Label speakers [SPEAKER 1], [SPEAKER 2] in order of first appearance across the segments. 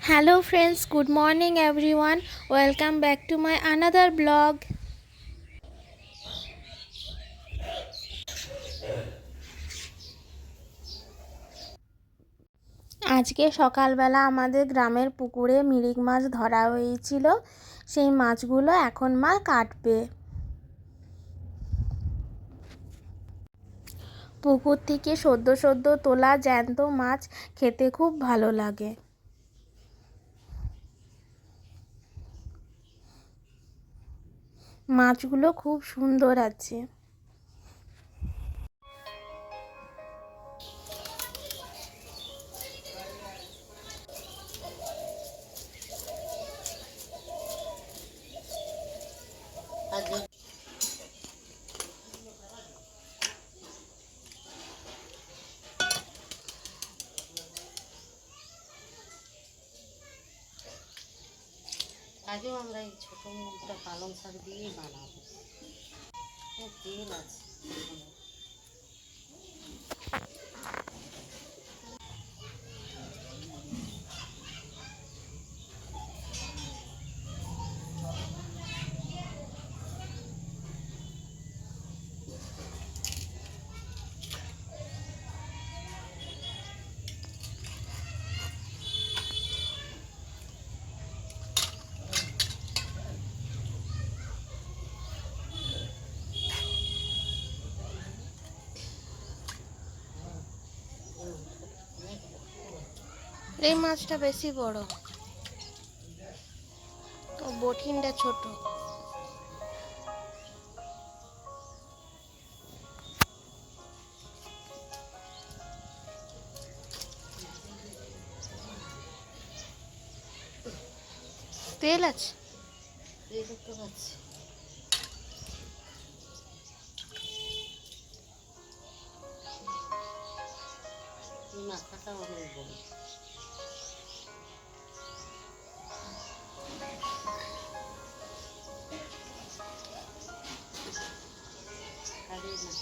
[SPEAKER 1] Hello friends, good morning everyone. Welcome back to my another blog. আজকে সকালবেলা আমাদের গ্রামের পুকুরে মিরিক মাছ ধরা হয়েছিল। সেই মাছগুলো এখন মা কাটবে। পুকুর থেকে সদ্য সদ্য তোলা জ্যান্ত মাছ খেতে খুব ভালো লাগে। মাছগুলো খুব সুন্দর আছে।
[SPEAKER 2] আগেও আমরা এই ছোটো মুখটা পালং শাক দিয়েই বানাবো। তেল আছে।
[SPEAKER 1] এই মাছটা বেশি বড়, ও বটিনটা ছোট। তেল আছে,
[SPEAKER 2] তেল তো আছে। এই মাথাটা অনেক বড়। আরে না,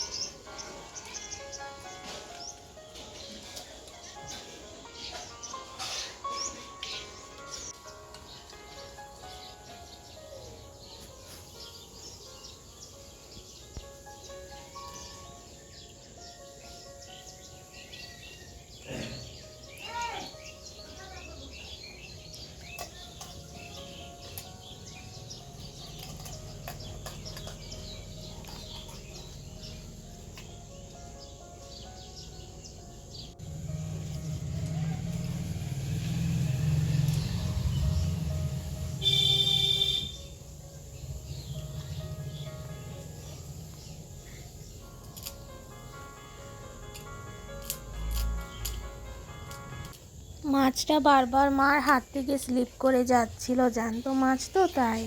[SPEAKER 1] মাছটা বারবার মার হাত থেকে স্লিপ করে যাচ্ছিল, জ্যান্ত মাছ তো তাই।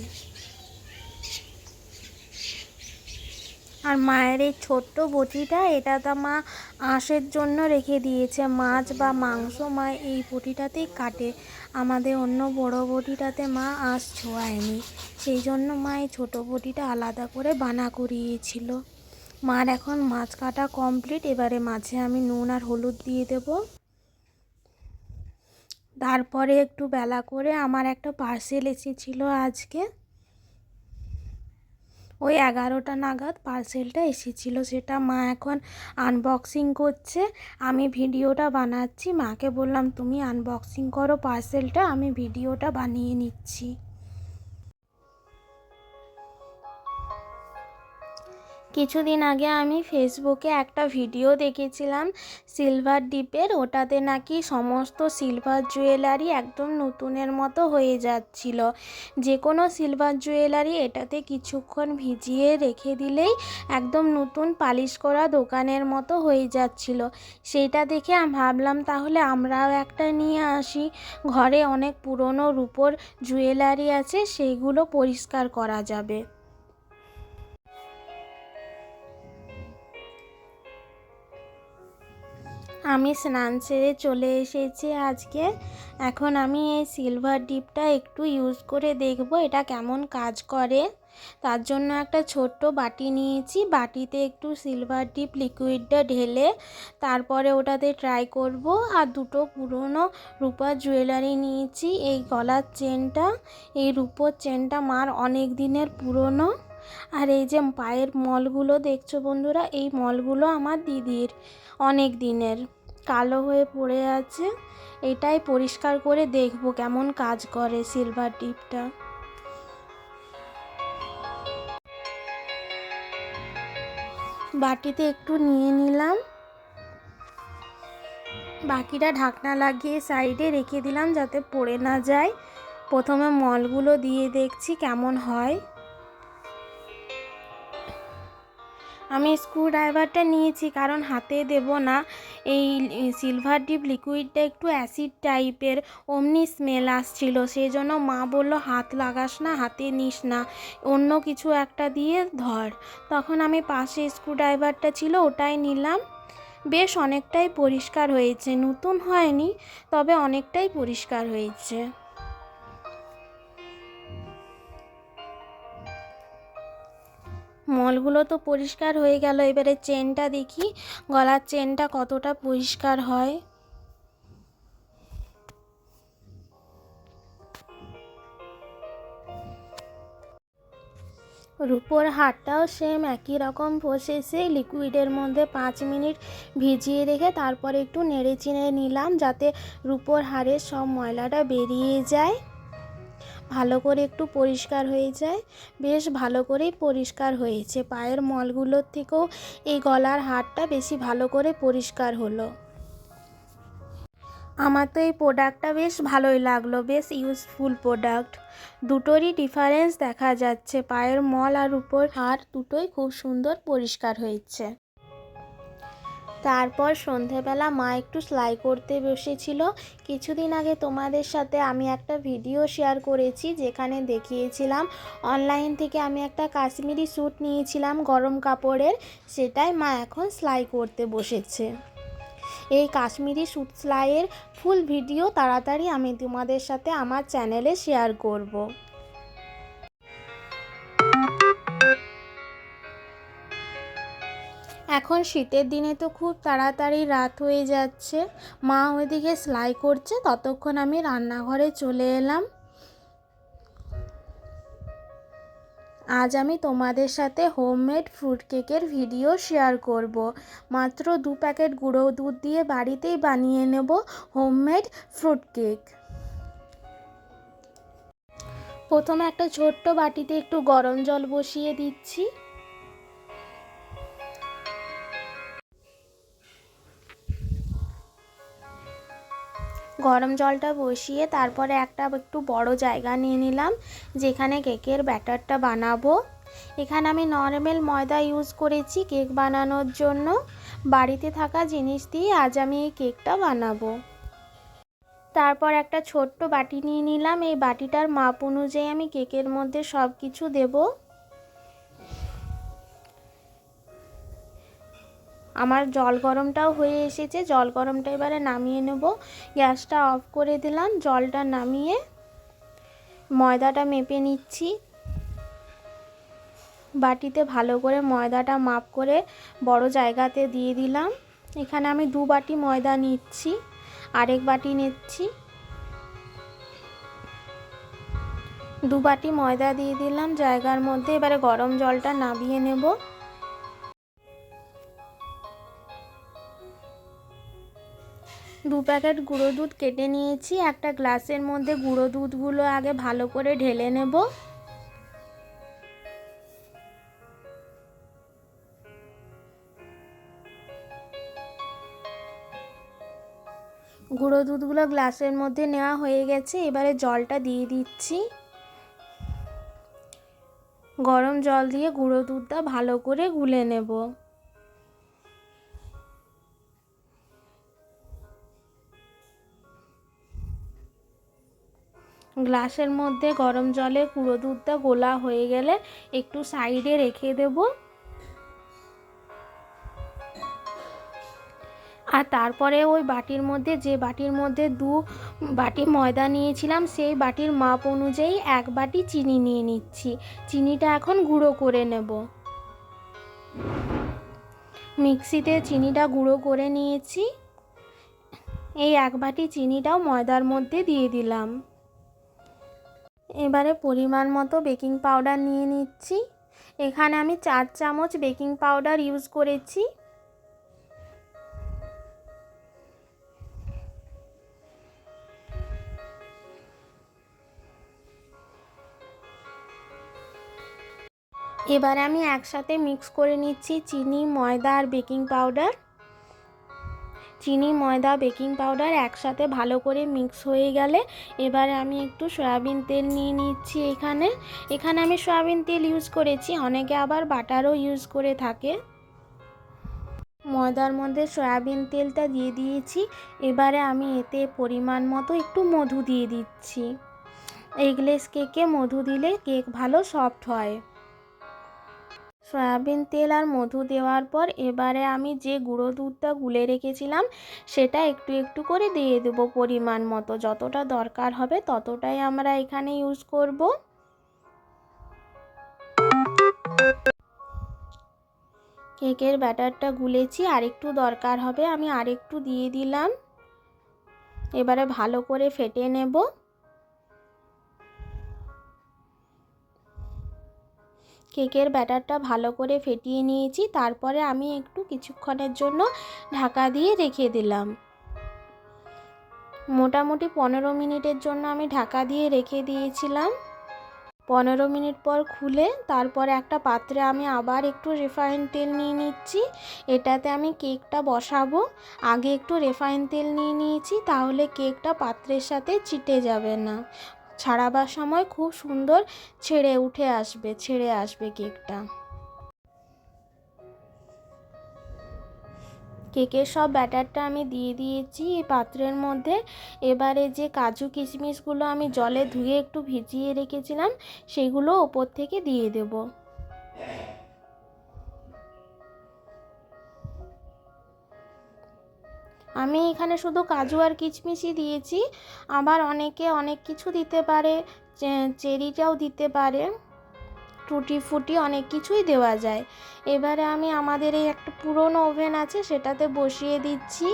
[SPEAKER 1] আর মায়ের এই ছোট্ট বটিটা, এটা তো মা আঁশের জন্য রেখে দিয়েছে। মাছ বা মাংস মা এই বটিটাতেই কাটে। আমাদের অন্য বড় বটিটাতে মা আঁশ ছোঁয়ায়নি, সেই জন্য মা এই ছোটো বটিটা আলাদা করে বানা করিয়েছিল। মার এখন মাছ কাটা কমপ্লিট। এবারে মাছে আমি নুন আর হলুদ দিয়ে দেব। তারপরে একটু বেলা করে আমার একটা পার্সেল এসেছিলো আজকে, ওই 11টা নাগাদ পার্সেলটা এসেছিলো। সেটা মা এখন আনবক্সিং করছে, আমি ভিডিওটা বানাচ্ছি। মাকে বললাম তুমি আনবক্সিং করো পার্সেলটা, আমি ভিডিওটা বানিয়ে নিচ্ছি। কিছুদিন আগে আমি ফেসবুকে একটা ভিডিও দেখেছিলাম সিলভার ডিপের। ওটাতে নাকি সমস্ত সিলভার জুয়েলারি একদম নতুনের মতো হয়ে যাচ্ছিল। যে কোনো সিলভার জুয়েলারি এটাতে কিছুক্ষণ ভিজিয়ে রেখে দিলেই একদম নতুন পালিশ করা দোকানের মতো হয়ে যাচ্ছিল। সেইটা দেখে আমি ভাবলাম তাহলে আমরাও একটা নিয়ে আসি। ঘরে অনেক পুরনো রূপোর জুয়েলারি আছে, সেইগুলো পরিষ্কার করা যাবে। আমি স্নান সেরে চলে এসেছি আজকে। এখন আমি এই সিলভার ডিপটা একটু ইউজ করে দেখব এটা কেমন কাজ করে। তার জন্য একটা ছোট্ট বাটি নিয়েছি, বাটিতে একটু সিলভার ডিপ লিকুইডটা ঢেলে তারপরে ওটাতে ট্রাই করব। আর দুটো পুরনো রূপার জুয়েলারি নিয়েছি। এই গলার চেনটা, এই রূপোর চেনটা মার অনেক দিনের পুরনো। আর এই যে পায়ের মলগুলো দেখছো বন্ধুরা, এই মলগুলো আমার দিদির অনেক দিনের, কালো হয়ে পড়ে আছে। এটাই পরিষ্কার করে দেখব কেমন কাজ করে সিলভার ডিপটা। বাটিতে একটু নিয়ে নিলাম, বাকিটা ঢাকনা লাগিয়ে সাইডে রেখে দিলাম যাতে পড়ে না যায়। প্রথমে মলগুলো দিয়ে দেখছি কেমন হয়। আমি স্ক্রুড্রাইভারটা নিয়েছি কারণ হাতে দেব না। এই সিলভার ডিপ লিকুইডটা একটু অ্যাসিড টাইপের, অমনি স্মেল আসছিল, সেই জন্য মা বলল হাত লাগাস না, হাতে নিস না, অন্য কিছু একটা দিয়ে ধর। তখন আমি পাশে স্ক্রুড্রাইভারটা ছিল, ওটাই নিলাম। বেশ অনেকটাই পরিষ্কার হয়েছে, নতুন হয়নি তবে অনেকটাই পরিষ্কার হয়েছে। মলগুলো তো পরিষ্কার হয়ে গেল, এবারে চেনটা দেখি গলার চেনটা কতটা পরিষ্কার হয়। রূপোর হারটাও সেম একই রকম প্রসেসে লিকুইডের মধ্যে 5 মিনিট ভিজিয়ে রেখে তারপরে একটু নেড়ে চিড়ে নিলাম যাতে রূপোর হারের সব ময়লাটা বেরিয়ে যায়, ভালো করে একটু পরিষ্কার হয়ে যায়। বেশ ভালো করেই পরিষ্কার হয়েছে, পায়ের মলগুলোর থেকেও এই গলার হারটা বেশি ভালো করে পরিষ্কার হলো। আমার তো এই প্রোডাক্টটা বেশ ভালোই লাগলো, বেশ ইউজফুল প্রোডাক্ট। দুটোরই ডিফারেন্স দেখা যাচ্ছে, পায়ের মল আর উপর হাড় দুটোই খুব সুন্দর পরিষ্কার হয়েছে। তারপর সন্ধেবেলা মা একটু সেলাই করতে বসেছিল। কিছুদিন আগে তোমাদের সাথে আমি একটা ভিডিও শেয়ার করেছি যেখানে দেখিয়েছিলাম অনলাইন থেকে আমি একটা কাশ্মীরি স্যুট নিয়েছিলাম গরম কাপড়ের, সেটাই মা এখন সেলাই করতে বসেছে। এই কাশ্মীরি স্যুট সেলাইয়ের ফুল ভিডিও তাড়াতাড়ি আমি তোমাদের সাথে আমার চ্যানেলে শেয়ার করব। এখন শীতের দিনে তো খুব তাড়াতাড়ি রাত হয়ে যাচ্ছে, মা ওইদিকে সেলাই করছে, ততক্ষণ আমি রান্নাঘরে চলে এলাম। আজ আমি তোমাদের সাথে হোমমেড ফ্রুট কেকের ভিডিও শেয়ার করব। মাত্র 2 প্যাকেট গুঁড়ো দুধ দিয়ে বাড়িতেই বানিয়ে নেব হোমমেড ফ্রুট কেক। প্রথমে একটা ছোট্ট বাটিতে একটু গরম জল বসিয়ে দিচ্ছি। গরম জলটা বসিয়ে তারপরে একটা একটু বড় জায়গা নিয়ে নিলাম যেখানে কেকের ব্যাটারটা বানাবো। এখানে আমি নরমাল ময়দা ইউজ করেছি কেক বানানোর জন্য। বাড়িতে থাকা জিনিস দিয়ে আজ আমি এই কেকটা বানাবো। তারপর একটা ছোট্ট বাটি নিয়ে নিলাম, এই বাটিটার মাপ অনুযায়ী আমি কেকের মধ্যে সব কিছু দেবো। আমার জল গরমটাও হয়ে এসেছে, জল গরমটা এবারে নামিয়ে নেব। গ্যাসটা অফ করে দিলাম, জলটা নামিয়ে ময়দাটা মেপে নিচ্ছি। বাটিতে ভালো করে ময়দাটা মাপ করে বড় জায়গাতে দিয়ে দিলাম। এখানে আমি 2 বাটি ময়দা নিচ্ছি, আরেক বাটি নিচ্ছি। 2 বাটি ময়দা দিয়ে দিলাম জায়গার মধ্যে। এবারে গরম জলটা নামিয়ে নেব। 2 প্যাকেট গুঁড়ো দুধ কেটে নিয়েছি, একটা গ্লাসের মধ্যে গুঁড়ো দুধগুলো আগে ভালো করে ঢেলে নেব। গুঁড়ো দুধগুলো গ্লাসের মধ্যে নেওয়া হয়ে গেছে, এবারে জলটা দিয়ে দিচ্ছি। গরম জল দিয়ে গুঁড়ো দুধটা ভালো করে গুলে নেব। গ্লাসের মধ্যে গরম জলে গুঁড়ো দুধটা গোলা হয়ে গেলে একটু সাইডে রেখে দেব। আর তারপরে ওই বাটির মধ্যে, যে বাটির মধ্যে 2 বাটি ময়দা নিয়েছিলাম, সেই বাটির মাপ অনুযায়ী 1 বাটি চিনি নিয়ে নিচ্ছি। চিনিটা এখন গুঁড়ো করে নেব। মিক্সিতে চিনিটা গুঁড়ো করে নিয়েছি। এই 1 বাটি চিনিটাও ময়দার মধ্যে দিয়ে দিলাম। এবারে পরিমাণ মতো বেকিং পাউডার নিয়ে নিচ্ছি। এখানে আমি 4 চামচ বেকিং পাউডার ইউজ করেছি। এবারে আমি একসাথে মিক্স করে নিচ্ছি চিনি, ময়দা আর বেকিং পাউডার। চিনি, ময়দা, বেকিং পাউডার একসাথে ভালো করে মিক্স হয়ে গেলে এবারে আমি একটু সয়াবিন তেল নিয়ে নিচ্ছি। এখানে আমি সয়াবিন তেল ইউজ করেছি, অনেকে আবার বাটারও ইউজ করে থাকে। ময়দার মধ্যে সয়াবিন তেলটা দিয়ে দিয়েছি। এবারে আমি এতে পরিমাণ মতো একটু মধু দিয়ে দিচ্ছি। এগলেস কেকে মধু দিলে কেক ভালো সফট হয়। সয়াবিন তেল আর মধু দেওয়ার পর এবারে আমি যে গুঁড়ো দুধটা গুলে রেখেছিলাম সেটা একটু একটু করে দিয়ে দেবো পরিমাণ মতো। যতটা দরকার হবে ততটাই আমরা এখানে ইউজ করব। কেকের ব্যাটারটা গুলেছি, আরেকটু দরকার হবে, আমি আরেকটু দিয়ে দিলাম। এবারে ভালো করে ফেটে নেব। কেকের ব্যাটারটা ভালো করে ফেটিয়ে নিয়েছি। তারপরে আমি একটু কিছুক্ষণের জন্য ঢাকা দিয়ে রেখে দিলাম। মোটামুটি 15 মিনিটের জন্য আমি ঢাকা দিয়ে রেখে দিয়েছিলাম। 15 মিনিট পর খুলে তারপরে একটা পাত্রে আমি আবার একটু রিফাইন তেল নিয়ে নিচ্ছি। এটাতে আমি কেকটা বসাবো। আগে একটু রিফাইন তেল নিয়ে নিয়েছি, তাহলে কেকটা পাত্রের সাথে চিটে যাবে না। ছাড়াবার সময় খুব সুন্দর ছেড়ে আসবে কেকটা। কেকের সব ব্যাটারটা আমি দিয়ে দিয়েছি এই পাত্রের মধ্যে। এবারে যে কাজু কিশমিশগুলো আমি জলে ধুয়ে একটু ভিজিয়ে রেখেছিলাম সেগুলো ওপর থেকে দিয়ে দেব। আমি এখানে শুধু কাজু আর কিশমিশই দিয়েছি, আবার অনেকে অনেক কিছু দিতে পারে, চেরিটাও দিতে পারে, টুটি ফুটি অনেক কিছুই দেওয়া যায়। এবারে আমি আমাদের এই একটা পুরনো ওভেন আছে সেটাতে বসিয়ে দিচ্ছি।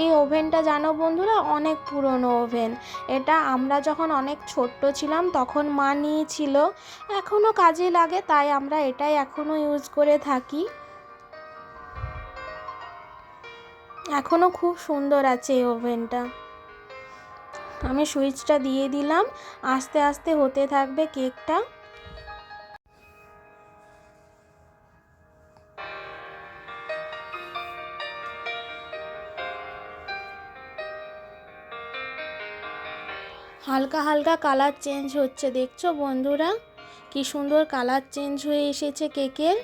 [SPEAKER 1] এই ওভেনটা জানো বন্ধুরা, অনেক পুরনো ওভেন। এটা আমরা যখন অনেক ছোট্ট ছিলাম তখন মা নিয়েছিল, এখনও কাজে লাগে, তাই আমরা এটাই এখনও ইউজ করে থাকি। এখনও খুব সুন্দর আছে এই ওভেনটা। আমি সুইচটা দিয়ে দিলাম, আস্তে আস্তে হতে থাকবে কেকটা। হালকা হালকা কালার চেঞ্জ হচ্ছে, দেখছো বন্ধুরা কি সুন্দর কালার চেঞ্জ হয়ে এসেছে কেকের।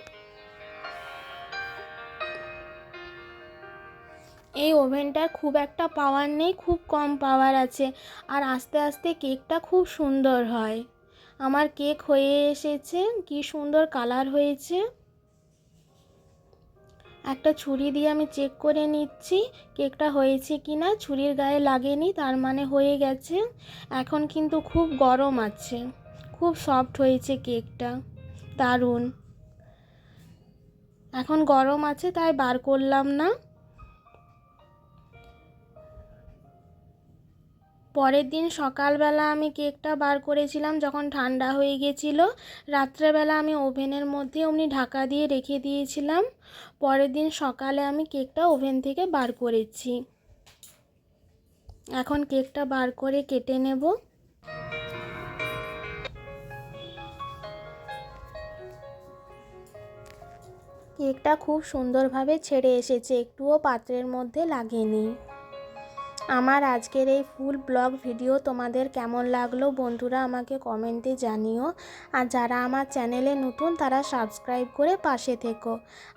[SPEAKER 1] এই ওভেনটার খুব একটা পাওয়ার নেই, খুব কম পাওয়ার আছে, আর আস্তে আস্তে কেকটা খুব সুন্দর হয়। আমার কেক হয়ে এসেছে, কি সুন্দর কালার হয়েছে। একটা ছুরি দিয়ে আমি চেক করে নিচ্ছি কেকটা হয়েছে কি না। ছুরির গায়ে লাগেনি, তার মানে হয়ে গেছে। এখন কিন্তু খুব গরম আছে, খুব সফট হয়েছে কেকটা, দারুণ। এখন গরম আছে তাই বার করলাম না। পরের দিন সকালবেলা আমি কেকটা বার করেছিলাম যখন ঠান্ডা হয়ে গেছিলো। রাত্রেবেলা আমি ওভেনের মধ্যে অমনি ঢাকা দিয়ে রেখে দিয়েছিলাম। পরের দিন সকালে আমি কেকটা ওভেন থেকে বার করেছি। এখন কেকটা বার করে কেটে নেব। কেকটা খুব সুন্দরভাবে ছেড়ে এসেছে, একটুও পাত্রের মধ্যে লাগেনি। আমার আজকের এই ফুল ব্লগ ভিডিও তোমাদের কেমন লাগলো বন্ধুরা আমাকে কমেন্টে জানিও। আর যারা আমার চ্যানেলে নতুন তারা সাবস্ক্রাইব করে পাশে থেকো।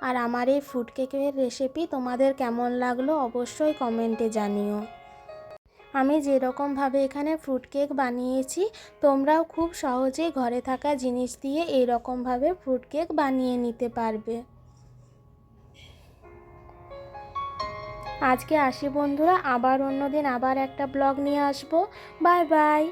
[SPEAKER 1] আর আমার এই ফ্রুট কেকের রেসিপি তোমাদের কেমন লাগলো অবশ্যই কমেন্টে জানিও। আমি যেরকমভাবে এখানে ফ্রুট কেক বানিয়েছি তোমরাও খুব সহজেই ঘরে থাকা জিনিস দিয়ে এইরকমভাবে ফ্রুট কেক বানিয়ে নিতে পারবে। আজকে আসি বন্ধুরা, আবার অন্য দিন আবার একটা ব্লগ নিয়ে আসবো। Bye bye.